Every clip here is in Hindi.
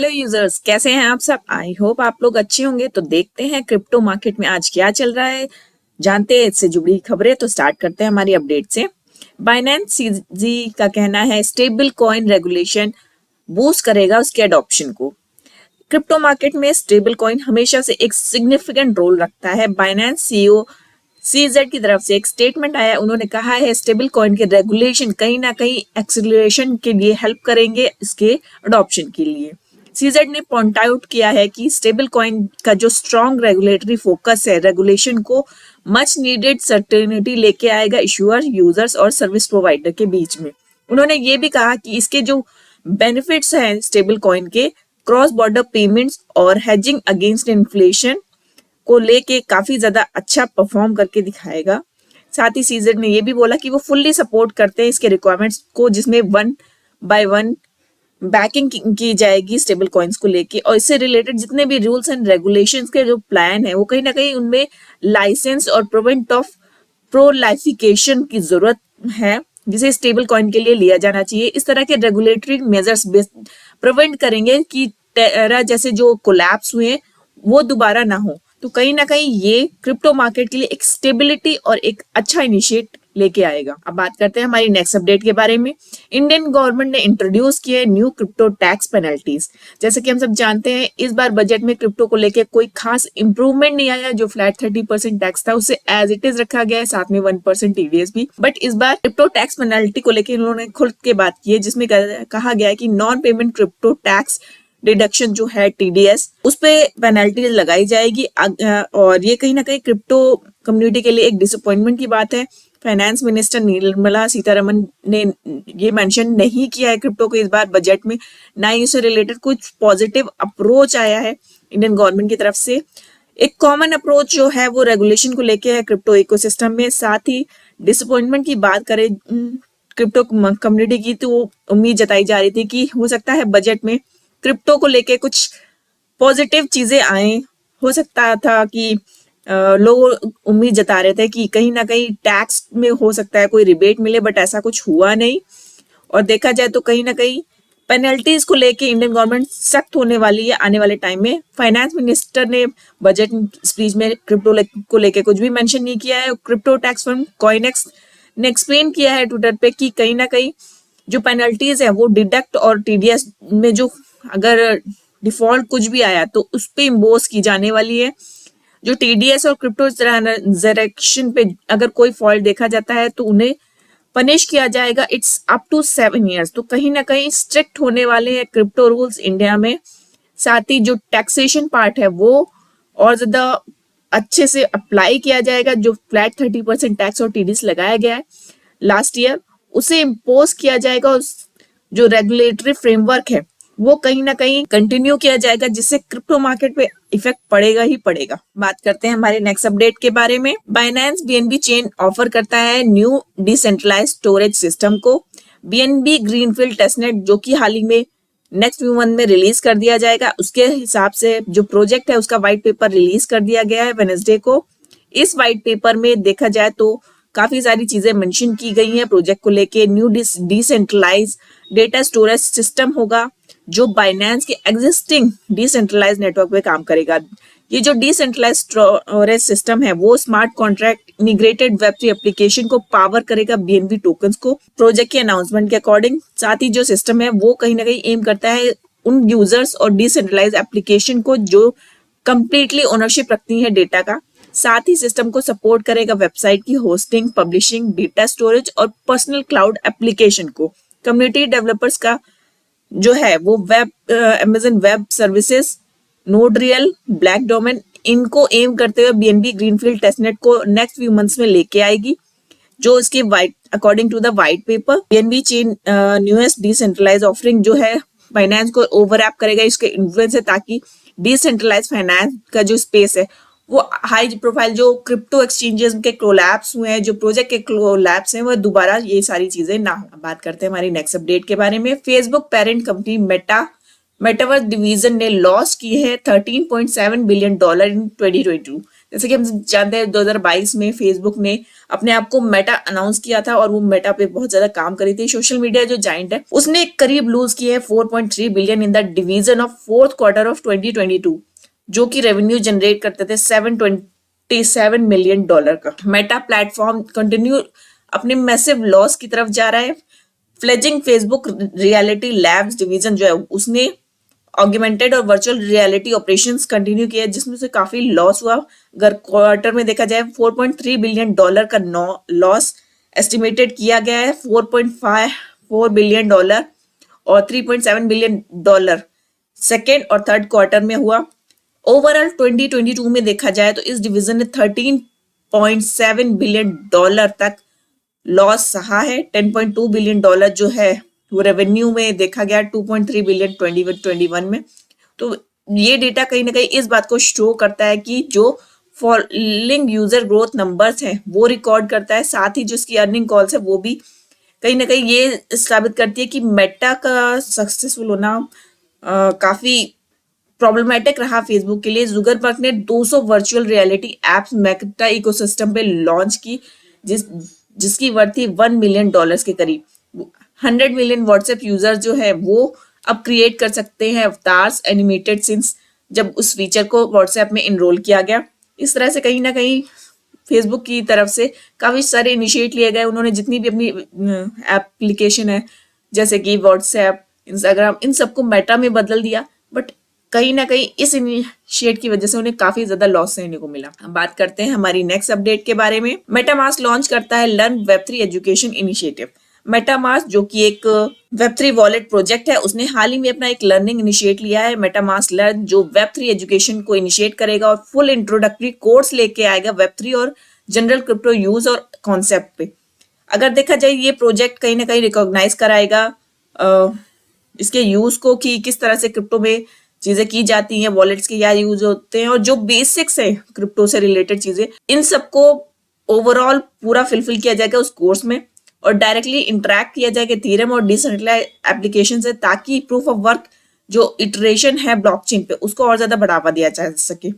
हेलो यूजर्स, कैसे हैं आप सब। आई होप आप लोग अच्छे होंगे। तो देखते हैं क्रिप्टो मार्केट में आज क्या चल रहा है, जानते हैं इससे जुड़ी खबरें। तो स्टार्ट करते हैं हमारी अपडेट से। बाइनेंस सीजी का कहना है स्टेबल कॉइन रेगुलेशन बूस्ट करेगा उसके अडॉप्शन को। क्रिप्टो मार्केट में स्टेबल कॉइन हमेशा से एक सिग्निफिकेंट रोल रखता है। बाइनेंस सीईओ सीजेड की तरफ से एक स्टेटमेंट आया, उन्होंने कहा है स्टेबल कॉइन के रेगुलेशन कहीं ना कहीं एक्सेलरेशन के लिए हेल्प करेंगे इसके अडॉप्शन के लिए। सीजेड ने पॉइंट आउट किया है कि स्टेबल कॉइन का जो स्ट्रॉन्ग रेगुलेटरी फोकस है, रेगुलेशन को मच नीडेड सर्टेनिटी लेके आएगा इशूअर, यूजर्स और सर्विस प्रोवाइडर के बीच में। उन्होंने ये भी कहा कि इसके जो बेनिफिट्स हैं स्टेबल कॉइन के, क्रॉस बॉर्डर पेमेंट्स और हेजिंग अगेंस्ट इन्फ्लेशन को लेके काफी ज्यादा अच्छा परफॉर्म करके दिखाएगा। साथ ही सीजेड ने ये भी बोला कि वो फुल्ली सपोर्ट करते हैं इसके रिक्वायरमेंट्स को, जिसमें 1 by 1 बैकिंग की जाएगी स्टेबल कॉइन्स को लेके, और इससे रिलेटेड जितने भी रूल्स एंड रेगुलेशंस के जो प्लान है वो कहीं ना कहीं उनमें लाइसेंस और प्रिवेंट ऑफ प्रोलाइफिकेशन की जरूरत है, जिसे स्टेबल कॉइन के लिए लिया जाना चाहिए। इस तरह के रेगुलेटरी मेजर्स प्रिवेंट करेंगे कि टेरा जैसे जो कोलैप्स हुए वो दोबारा ना हो। तो कहीं ना कहीं ये क्रिप्टो मार्केट के लिए एक स्टेबिलिटी और एक अच्छा इनिशिएट लेके आएगा। अब बात करते हैं हमारी नेक्स्ट अपडेट के बारे में। इंडियन गवर्नमेंट ने इंट्रोड्यूस किए न्यू क्रिप्टो टैक्स पेनल्टीज। जैसे कि हम सब जानते हैं, इस बार बजट में क्रिप्टो को लेकर कोई खास इंप्रूवमेंट नहीं आया। जो फ्लैट 30% टैक्स था उसे एज इट इज रखा गया है, साथ में 1% टीडीएस भी। बट इस बार क्रिप्टो टैक्स पेनल्टी को लेकर इन्होंने खुल के बात की है, जिसमें कहा गया है कि non payment crypto tax deduction जो है टीडीएस, उस पे पेनल्टी लगाई जाएगी। और ये कहीं ना कहीं क्रिप्टो कम्युनिटी के लिए एक डिसअपॉइंटमेंट की बात है। फाइनेंस मिनिस्टर निर्मला सीतारमन ने ये मेंशन नहीं किया है क्रिप्टो को इस बार बजट में, ना ही उससे रिलेटेड कुछ पॉजिटिव अप्रोच आया है इंडियन गवर्नमेंट की तरफ से। एक कॉमन अप्रोच जो है वो रेगुलेशन को लेके है क्रिप्टो इकोसिस्टम में। साथ ही डिसअपॉइंटमेंट की बात करें क्रिप्टो कम्युनिटी की, तो उम्मीद जताई जा रही थी कि हो सकता है बजट में क्रिप्टो को लेके कुछ पॉजिटिव चीजें आए। हो सकता था कि लोग उम्मीद जता रहे थे कि कहीं ना कहीं टैक्स में हो सकता है कोई रिबेट मिले, बट ऐसा कुछ हुआ नहीं। और देखा जाए तो कहीं ना कहीं पेनल्टीज को लेके इंडियन गवर्नमेंट सख्त होने वाली है आने वाले टाइम में। फाइनेंस मिनिस्टर ने बजट स्पीच में क्रिप्टो को लेके कुछ भी मेंशन नहीं किया है। क्रिप्टो टैक्स फर्म कॉइनेक्स ने एक्सप्लेन किया है ट्विटर पे कि कहीं ना कहीं जो पेनल्टीज है वो डिडक्ट और टीडीएस में जो अगर डिफॉल्ट कुछ भी आया तो उस पे इम्पोज की जाने वाली है। जो टीडीएस और क्रिप्टो ट्रांजैक्शन पे अगर कोई फॉल्ट देखा जाता है तो उन्हें पनिश किया जाएगा। It's up to 7 years। तो कहीं ना कहीं स्ट्रिक्ट होने वाले हैं क्रिप्टो रूल्स इंडिया में। साथ ही जो टैक्सेशन पार्ट है वो और ज्यादा अच्छे से अप्लाई किया जाएगा। जो फ्लैट 30% टैक्स और टीडीएस लगाया गया है लास्ट ईयर, उसे इम्पोज किया जाएगा। जो रेगुलेटरी फ्रेमवर्क है वो कहीं ना कहीं कंटिन्यू किया जाएगा, जिससे क्रिप्टो मार्केट पे इफेक्ट पड़ेगा ही पड़ेगा। बात करते हैं हमारे नेक्स्ट अपडेट के बारे में। बाइनेंस बीएनबी चेन ऑफर करता है न्यू डिसेंट्रलाइज स्टोरेज सिस्टम को। बीएनबी ग्रीनफील्ड टेस्टनेट जो कि हाल ही में नेक्स्ट फ्यू मंथ में रिलीज कर दिया जाएगा, उसके हिसाब से जो प्रोजेक्ट है उसका व्हाइट पेपर रिलीज कर दिया गया है वेडनेसडे को। इस व्हाइट पेपर में देखा जाए तो काफी सारी चीजें मेंशन की गई हैं प्रोजेक्ट को लेके। New decentralize data storage system होगा जो बाइनेंस के एग्जिस्टिंग डिसेंट्रलाइज नेटवर्क पे काम करेगा। ये जो डिसेंट्रलाइज स्टोरेज सिस्टम है वो smart contract integrated Web3 application को पावर करेगा बीएनबी टोकन्स को, प्रोजेक्ट के अनाउंसमेंट के अकॉर्डिंग। साथ ही जो सिस्टम है वो कहीं ना कहीं एम करता है उन यूजर्स और डिसेंट्रलाइज एप्लीकेशन को जो कंप्लीटली ओनरशिप रखती है डेटा का। साथ ही सिस्टम को सपोर्ट करेगा वेबसाइट की होस्टिंग, पब्लिशिंग, डेटा स्टोरेज और पर्सनल क्लाउड एप्लीकेशन को। कम्युनिटी डेवलपर्स का जो है वो web Amazon web services, NodeReal, black domain, इनको एम करते हुए बीएनबी ग्रीनफील्ड टेस्टनेट को नेक्स्ट फ्यू मंथ्स में लेके आएगी। जो इसके white according to the white paper BNB chain newest decentralise offering जो है फाइनेंस को ओवरलैप करेगा इसके इन्फ्लुएंस है, ताकि डिसेंट्रलाइज फाइनेंस का जो स्पेस है वो हाई प्रोफाइल जो क्रिप्टो एक्सचेंजेस के कोलैप्स हुए हैं, जो प्रोजेक्ट के कोलैप्स हैं, वो दोबारा ये सारी चीजें ना हो। बात करते हैं हमारी नेक्स्ट अपडेट के बारे में। Facebook parent company metaverse division ने लॉस की है $13.7 बिलियन इन 2022, जैसे कि हम जानते हैं 2022 में फेसबुक ने अपने आप को मेटा अनाउंस किया था और वो मेटा पे बहुत ज्यादा काम करी थी। सोशल मीडिया जो जाइंट है उसने करीब लूज किए हैं 4.3 billion in the division of fourth quarter of 2022, जो कि रेवेन्यू जनरेट करते थे $727 मिलियन का। मेटा प्लेटफॉर्म कंटिन्यू अपने मैसिव लॉस की तरफ जा रहा है। Fledging Facebook reality labs division जो है उसने ऑगमेंटेड और वर्चुअल रियलिटी ऑपरेशंस कंटिन्यू किया, जिसमें से काफी लॉस हुआ। अगर क्वार्टर में देखा जाए $4.3 बिलियन का लॉस एस्टिमेटेड किया गया है। $4.54 बिलियन और $3.7 बिलियन सेकेंड और थर्ड क्वार्टर में हुआ। ओवरऑल 2022 में देखा जाए तो इस डिवीजन ने $13.7 बिलियन तक लॉस सहा है। $10.2 बिलियन जो है वो रेवेन्यू में देखा गया 2.3 बिलियन 2021 में। तो ये डेटा कहीं ना कहीं इस बात को शो करता है कि जो फॉलोइंग यूजर ग्रोथ नंबर्स हैं वो रिकॉर्ड करता है, साथ ही जो इसकी अर्निंग कॉल्स है वो भी कहीं ना कहीं ये साबित करती है कि मेटा का सक्सेसफुल होना काफी प्रॉब्लमेटिक रहा फेसबुक के लिए। जुकरबर्ग ने 200 virtual reality apps Meta ecosystem पे लॉन्च की, जिसकी वर्थ थी $1 मिलियन के करीब। 100 मिलियन व्हाट्सएप यूजर जो है वो अब क्रिएट कर सकते हैं अवतार्स एनिमेटेड सीन्स, जब उस फीचर को व्हाट्सएप में इनरोल किया गया। इस तरह से कहीं ना कहीं फेसबुक की तरफ से काफी सारे इनिशिएट लिए गए। उन्होंने जितनी भी अपनी एप्लीकेशन है जैसे कि व्हाट्सएप, इंस्टाग्राम, इन सबको मेटा में बदल दिया, बट कहीं ना कहीं इस इनिशिएट की वजह से उन्हें काफी ज्यादा लॉस सहने को मिला। अब बात करते हैं हमारी नेक्स्ट अपडेट के बारे में। मेटामास्क लॉन्च करता है learn Web3 education initiative. MetaMask जो कि एक वेब3 वॉलेट प्रोजेक्ट है, उसने हाल ही में अपना एक लर्निंग इनिशिएट लिया है, मेटामास्क लर्न, जो वेब3 एजुकेशन को इनिशिएट करेगा और फुल इंट्रोडक्टरी कोर्स लेके आएगा वेब3 और जनरल क्रिप्टो यूज और कॉन्सेप्ट पे। अगर देखा जाए ये प्रोजेक्ट कहीं ना कहीं रिकॉग्नाइज कराएगा इसके यूज को कि किस तरह से क्रिप्टो में चीजें की जाती हैं, वॉलेट्स के क्या यूज होते हैं और जो बेसिक्स है क्रिप्टो से रिलेटेड चीजें, इन सबको ओवरऑल पूरा फिलफिल किया जाएगा उस कोर्स में और डायरेक्टली इंटरेक्ट किया जाएगा थीरम और डिसेंट्रलाइज एप्लीकेशन से, ताकि प्रूफ ऑफ वर्क जो इटरेशन है ब्लॉकचेन पे उसको और ज्यादा बढ़ावा दिया जा सके।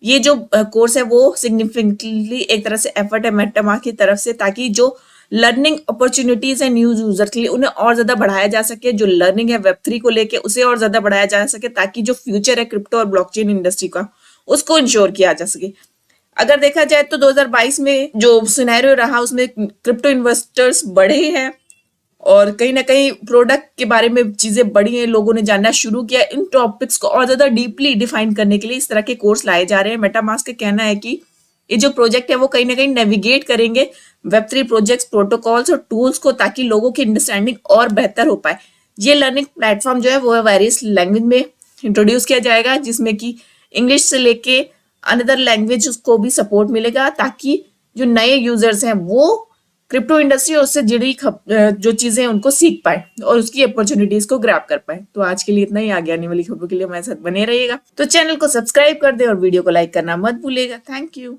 ये जो कोर्स है वो सिग्निफिकेंटली एक तरह से एफर्ट है मेटामास्क की तरफ से, ताकि जो लर्निंग अपॉर्चुनिटीज है न्यू यूजर के लिए उन्हें और ज्यादा बढ़ाया जा सके। जो लर्निंग है वेब3 को लेके उसे और ज्यादा बढ़ाया जा सके, ताकि जो फ्यूचर है क्रिप्टो और ब्लॉकचेन इंडस्ट्री का उसको इंश्योर किया जा सके। अगर देखा जाए तो 2022 में जो सिनेरियो रहा उसमें क्रिप्टो इन्वेस्टर्स बढ़े हैं और कहीं ना कहीं प्रोडक्ट के बारे में चीजें बढ़ी हैं, लोगों ने जानना शुरू किया। इन टॉपिक्स को और ज्यादा डीपली डिफाइन करने के लिए इस तरह के कोर्स लाए जा रहे हैं। मेटामास्क का कहना है कि ये जो प्रोजेक्ट है वो कहीं ना कहीं नेविगेट करेंगे वेब3 प्रोजेक्ट्स, प्रोटोकॉल्स और टूल्स को, ताकि लोगों की अंडरस्टैंडिंग और बेहतर हो पाए। ये लर्निंग प्लेटफॉर्म जो है वो वेरियस लैंग्वेज में इंट्रोड्यूस किया जाएगा, जिसमें कि इंग्लिश से लेके अनदर लैंग्वेज को भी सपोर्ट मिलेगा, ताकि जो नए यूजर्स हैं वो क्रिप्टो इंडस्ट्री और उससे जुड़ी जो चीजें हैं उनको सीख पाए और उसकी अपॉर्चुनिटीज को ग्रैब कर पाए। तो आज के लिए इतना ही। आगे आने वाली खबरों के लिए हमारे साथ बने रहिएगा। तो चैनल को सब्सक्राइब कर दे और वीडियो को लाइक करना मत भूलिएगा। Thank you.